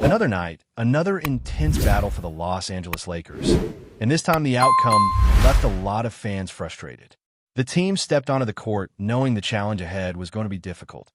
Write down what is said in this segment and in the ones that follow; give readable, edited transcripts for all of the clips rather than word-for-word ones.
Another night, another intense battle for the Los Angeles Lakers. And this time the outcome left a lot of fans frustrated. The team stepped onto the court knowing the challenge ahead was going to be difficult,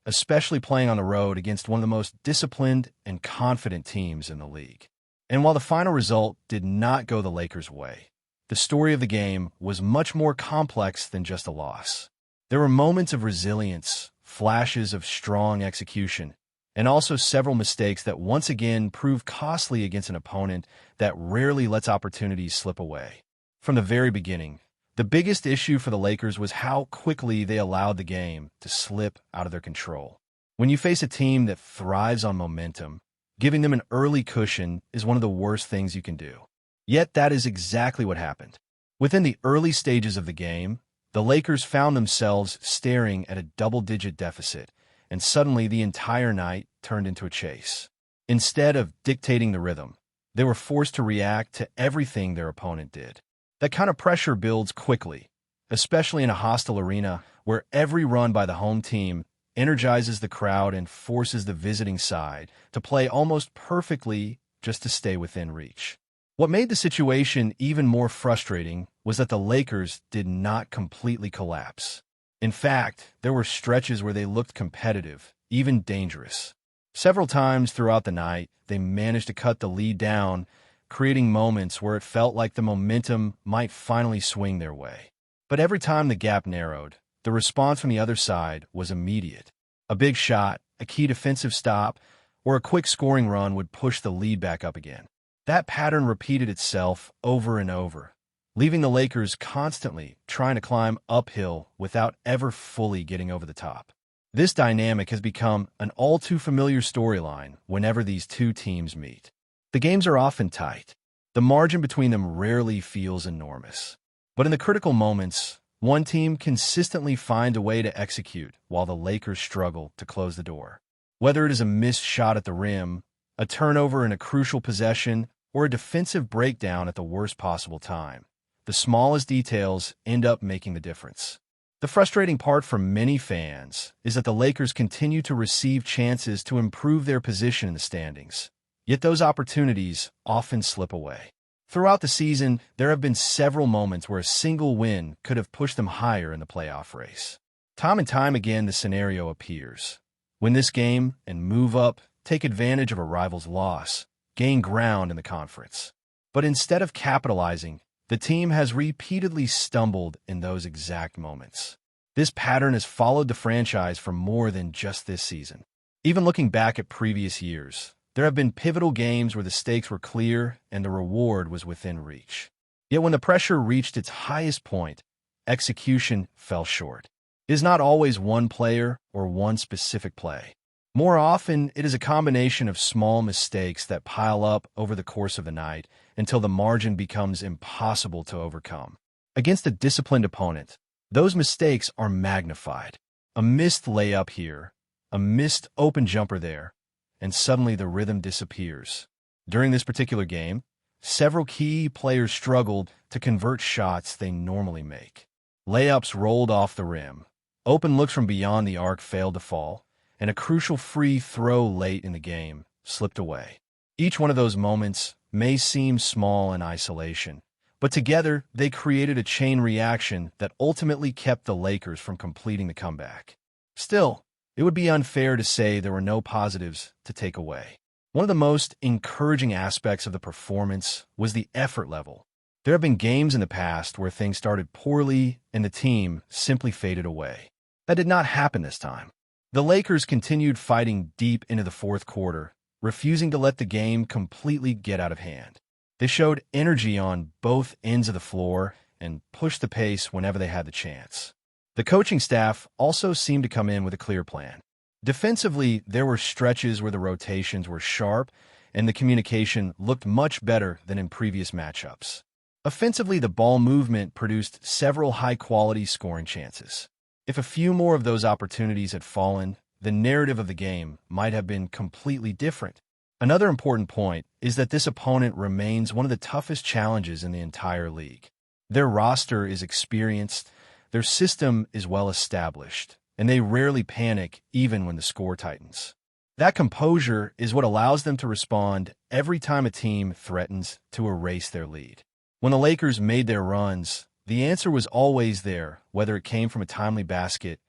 especially playing on the road against one of the most disciplined and confident teams in the league. And while the final result did not go the Lakers' way, the story of the game was much more complex than just a loss. There were moments of resilience, flashes of strong execution, and also several mistakes that once again proved costly against an opponent that rarely lets opportunities slip away. From the very beginning, the biggest issue for the Lakers was how quickly they allowed the game to slip out of their control. When you face a team that thrives on momentum, giving them an early cushion is one of the worst things you can do. Yet that is exactly what happened. Within the early stages of the game, the Lakers found themselves staring at a double-digit deficit, and suddenly the entire night turned into a chase. Instead of dictating the rhythm, they were forced to react to everything their opponent did. That kind of pressure builds quickly, especially in a hostile arena where every run by the home team energizes the crowd and forces the visiting side to play almost perfectly just to stay within reach. What made the situation even more frustrating was that the Lakers did not completely collapse. In fact, there were stretches where they looked competitive, even dangerous. Several times throughout the night, they managed to cut the lead down, creating moments where it felt like the momentum might finally swing their way. But every time the gap narrowed, the response from the other side was immediate. A big shot, a key defensive stop, or a quick scoring run would push the lead back up again. That pattern repeated itself over and over, leaving the Lakers constantly trying to climb uphill without ever fully getting over the top. This dynamic has become an all-too-familiar storyline whenever these two teams meet. The games are often tight. The margin between them rarely feels enormous. But in the critical moments, one team consistently finds a way to execute while the Lakers struggle to close the door. Whether it is a missed shot at the rim, a turnover in a crucial possession, or a defensive breakdown at the worst possible time, the smallest details end up making the difference. The frustrating part for many fans is that the Lakers continue to receive chances to improve their position in the standings, yet those opportunities often slip away. Throughout the season, there have been several moments where a single win could have pushed them higher in the playoff race. Time and time again, the scenario appears. Win this game and move up, take advantage of a rival's loss, gain ground in the conference. But instead of capitalizing, the team has repeatedly stumbled in those exact moments. This pattern has followed the franchise for more than just this season. Even looking back at previous years, there have been pivotal games where the stakes were clear and the reward was within reach. Yet when the pressure reached its highest point, execution fell short. It is not always one player or one specific play. More often, it is a combination of small mistakes that pile up over the course of the night until the margin becomes impossible to overcome. Against a disciplined opponent, those mistakes are magnified. A missed layup here, a missed open jumper there, and suddenly the rhythm disappears. During this particular game, several key players struggled to convert shots they normally make. Layups rolled off the rim, open looks from beyond the arc failed to fall, and a crucial free throw late in the game slipped away. Each one of those moments may seem small in isolation, but together they created a chain reaction that ultimately kept the Lakers from completing the comeback. Still, it would be unfair to say there were no positives to take away. One of the most encouraging aspects of the performance was the effort level. There have been games in the past where things started poorly and the team simply faded away. That did not happen this time. The Lakers continued fighting deep into the fourth quarter, refusing to let the game completely get out of hand. They showed energy on both ends of the floor and pushed the pace whenever they had the chance. The coaching staff also seemed to come in with a clear plan. Defensively, there were stretches where the rotations were sharp and the communication looked much better than in previous matchups. Offensively, the ball movement produced several high-quality scoring chances. If a few more of those opportunities had fallen, the narrative of the game might have been completely different. Another important point is that this opponent remains one of the toughest challenges in the entire league. Their roster is experienced, their system is well established, and they rarely panic even when the score tightens. That composure is what allows them to respond every time a team threatens to erase their lead. When the Lakers made their runs, the answer was always there, whether it came from a timely basket,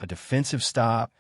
a defensive stop,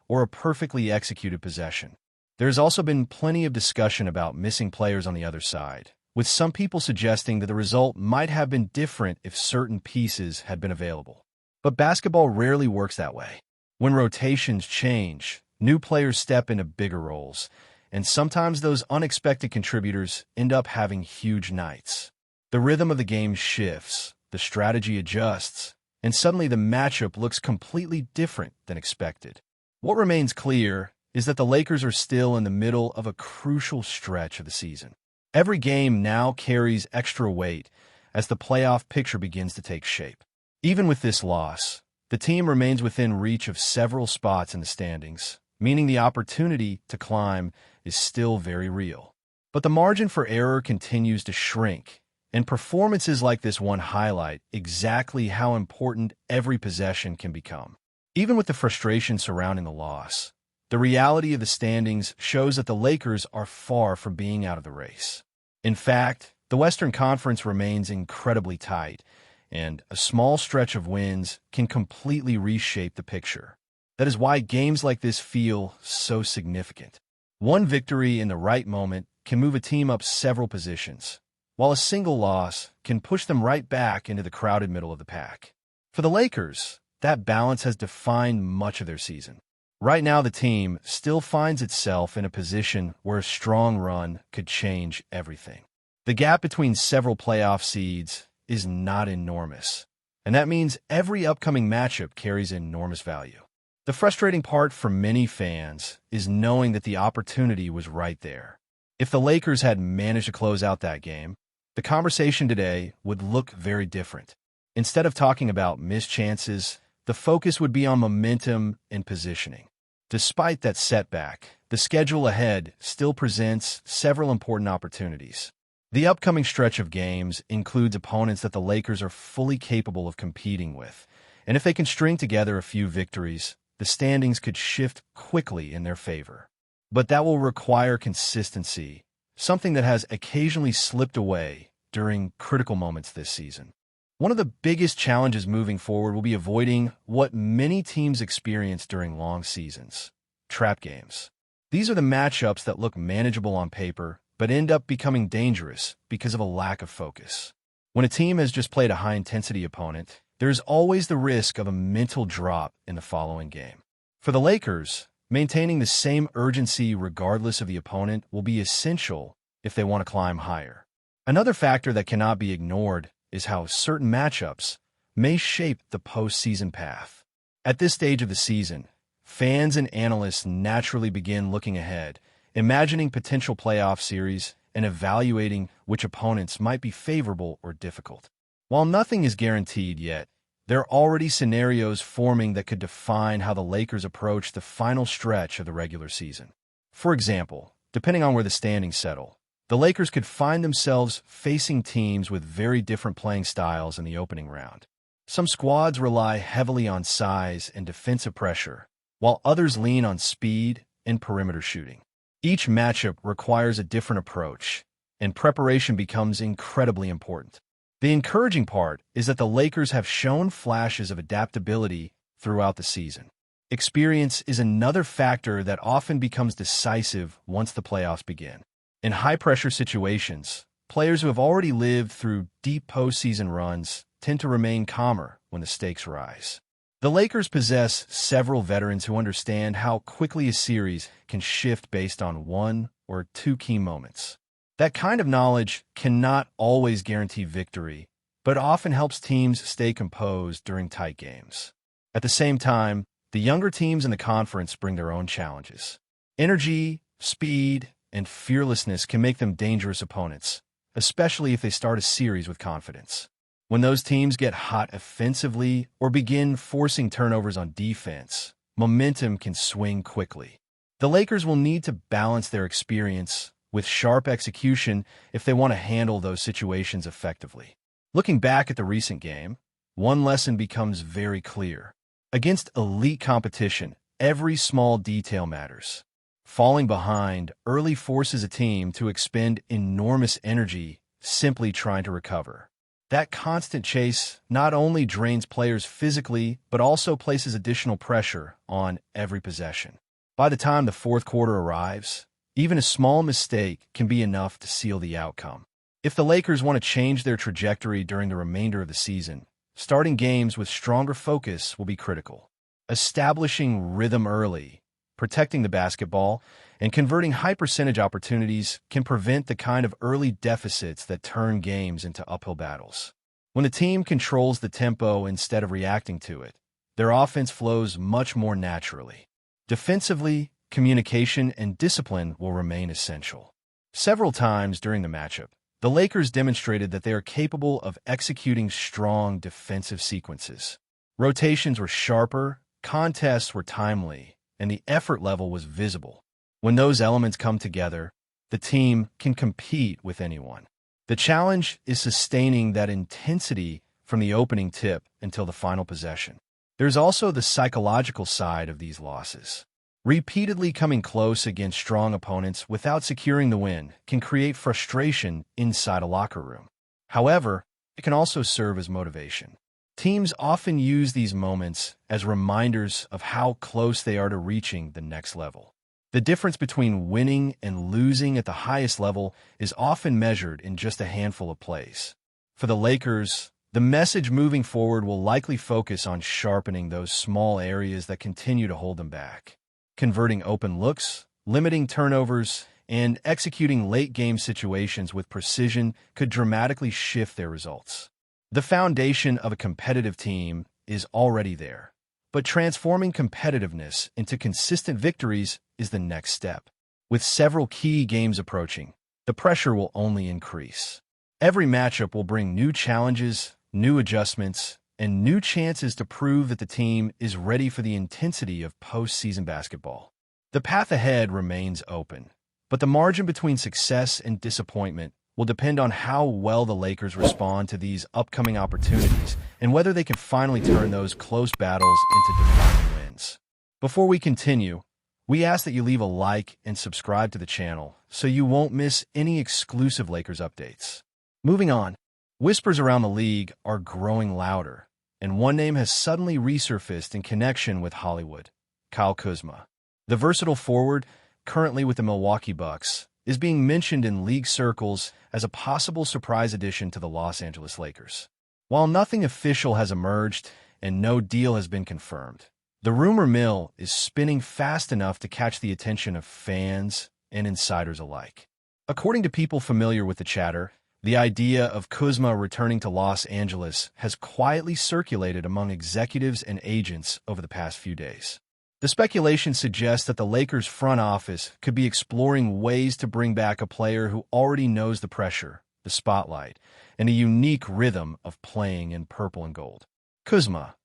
or a perfectly executed possession. There's also been plenty of discussion about missing players on the other side, with some people suggesting that the result might have been different if certain pieces had been available. But basketball rarely works that way. When rotations change, new players step into bigger roles, and sometimes those unexpected contributors end up having huge nights. The rhythm of the game shifts, the strategy adjusts, and suddenly the matchup looks completely different than expected. What remains clear is that the Lakers are still in the middle of a crucial stretch of the season. Every game now carries extra weight as the playoff picture begins to take shape. Even with this loss, the team remains within reach of several spots in the standings, meaning the opportunity to climb is still very real. But the margin for error continues to shrink, and performances like this one highlight exactly how important every possession can become. Even with the frustration surrounding the loss, the reality of the standings shows that the Lakers are far from being out of the race. In fact, the Western Conference remains incredibly tight, and a small stretch of wins can completely reshape the picture. That is why games like this feel so significant. One victory in the right moment can move a team up several positions, while a single loss can push them right back into the crowded middle of the pack. For the Lakers, that balance has defined much of their season. Right now, the team still finds itself in a position where a strong run could change everything. The gap between several playoff seeds is not enormous, and that means every upcoming matchup carries enormous value. The frustrating part for many fans is knowing that the opportunity was right there. If the Lakers had managed to close out that game, the conversation today would look very different. Instead of talking about missed chances, the focus would be on momentum and positioning. Despite that setback, the schedule ahead still presents several important opportunities. The upcoming stretch of games includes opponents that the Lakers are fully capable of competing with, and if they can string together a few victories, the standings could shift quickly in their favor. But that will require consistency, something that has occasionally slipped away during critical moments this season. One of the biggest challenges moving forward will be avoiding what many teams experience during long seasons: trap games. These are the matchups that look manageable on paper, but end up becoming dangerous because of a lack of focus. When a team has just played a high-intensity opponent, there's always the risk of a mental drop in the following game. For the Lakers, maintaining the same urgency regardless of the opponent will be essential if they want to climb higher. Another factor that cannot be ignored is how certain matchups may shape the postseason path. At this stage of the season, fans and analysts naturally begin looking ahead, imagining potential playoff series and evaluating which opponents might be favorable or difficult. While nothing is guaranteed yet, there are already scenarios forming that could define how the Lakers approach the final stretch of the regular season. For example, depending on where the standings settle, the Lakers could find themselves facing teams with very different playing styles in the opening round. Some squads rely heavily on size and defensive pressure, while others lean on speed and perimeter shooting. Each matchup requires a different approach, and preparation becomes incredibly important. The encouraging part is that the Lakers have shown flashes of adaptability throughout the season. Experience is another factor that often becomes decisive once the playoffs begin. In high-pressure situations, players who have already lived through deep postseason runs tend to remain calmer when the stakes rise. The Lakers possess several veterans who understand how quickly a series can shift based on one or two key moments. That kind of knowledge cannot always guarantee victory, but often helps teams stay composed during tight games. At the same time, the younger teams in the conference bring their own challenges. Energy, speed, and fearlessness can make them dangerous opponents, especially if they start a series with confidence. When those teams get hot offensively or begin forcing turnovers on defense, momentum can swing quickly. The Lakers will need to balance their experience with sharp execution if they want to handle those situations effectively. Looking back at the recent game, one lesson becomes very clear. Against elite competition, every small detail matters. Falling behind early forces a team to expend enormous energy simply trying to recover. That constant chase not only drains players physically, but also places additional pressure on every possession. By the time the fourth quarter arrives, even a small mistake can be enough to seal the outcome. If the Lakers want to change their trajectory during the remainder of the season, starting games with stronger focus will be critical. Establishing rhythm early, protecting the basketball, and converting high-percentage opportunities can prevent the kind of early deficits that turn games into uphill battles. When the team controls the tempo instead of reacting to it, their offense flows much more naturally. Defensively, communication and discipline will remain essential. Several times during the matchup, the Lakers demonstrated that they are capable of executing strong defensive sequences. Rotations were sharper, contests were timely, and the effort level was visible. When those elements come together, the team can compete with anyone. The challenge is sustaining that intensity from the opening tip until the final possession. There's also the psychological side of these losses. Repeatedly coming close against strong opponents without securing the win can create frustration inside a locker room. However, it can also serve as motivation. Teams often use these moments as reminders of how close they are to reaching the next level. The difference between winning and losing at the highest level is often measured in just a handful of plays. For the Lakers, the message moving forward will likely focus on sharpening those small areas that continue to hold them back. Converting open looks, limiting turnovers, and executing late-game situations with precision could dramatically shift their results. The foundation of a competitive team is already there, but transforming competitiveness into consistent victories is the next step. With several key games approaching, the pressure will only increase. Every matchup will bring new challenges, new adjustments, and new chances to prove that the team is ready for the intensity of postseason basketball. The path ahead remains open, but the margin between success and disappointment will depend on how well the Lakers respond to these upcoming opportunities and whether they can finally turn those close battles into defining wins. Before we continue, we ask that you leave a like and subscribe to the channel so you won't miss any exclusive Lakers updates. Moving on, whispers around the league are growing louder, and one name has suddenly resurfaced in connection with Hollywood: Kyle Kuzma. The versatile forward, currently with the Milwaukee Bucks, is being mentioned in league circles as a possible surprise addition to the Los Angeles Lakers. While nothing official has emerged and no deal has been confirmed, the rumor mill is spinning fast enough to catch the attention of fans and insiders alike. According to people familiar with the chatter, the idea of Kuzma returning to Los Angeles has quietly circulated among executives and agents over the past few days. The speculation suggests that the Lakers front office could be exploring ways to bring back a player who already knows the pressure, the spotlight, and a unique rhythm of playing in purple and gold. Kuzma,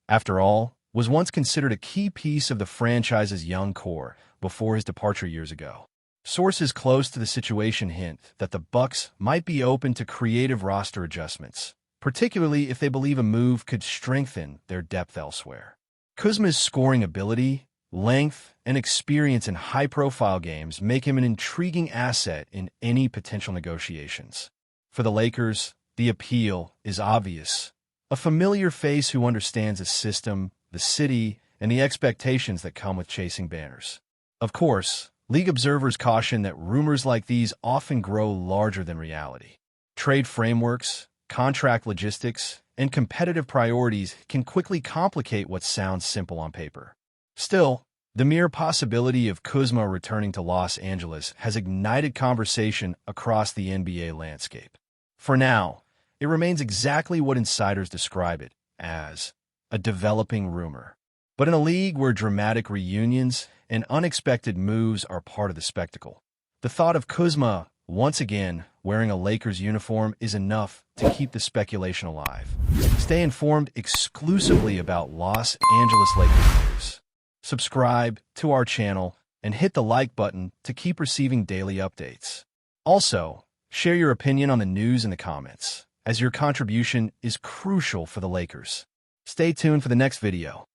after all, was once considered a key piece of the franchise's young core before his departure years ago. Sources close to the situation hint that the Bucks might be open to creative roster adjustments, particularly if they believe a move could strengthen their depth elsewhere. Kuzma's scoring ability, length, and experience in high-profile games make him an intriguing asset in any potential negotiations. For the Lakers, the appeal is obvious: a familiar face who understands the system, the city, and the expectations that come with chasing banners. Of course, league observers caution that rumors like these often grow larger than reality. Trade frameworks, contract logistics, and competitive priorities can quickly complicate what sounds simple on paper. Still, the mere possibility of Kuzma returning to Los Angeles has ignited conversation across the NBA landscape. For now, it remains exactly what insiders describe it as: a developing rumor. But in a league where dramatic reunions and unexpected moves are part of the spectacle, the thought of Kuzma once again wearing a Lakers uniform is enough to keep the speculation alive. Stay informed exclusively about Los Angeles Lakers news. Subscribe to our channel and hit the like button to keep receiving daily updates. Also, share your opinion on the news in the comments, as your contribution is crucial for the Lakers. Stay tuned for the next video.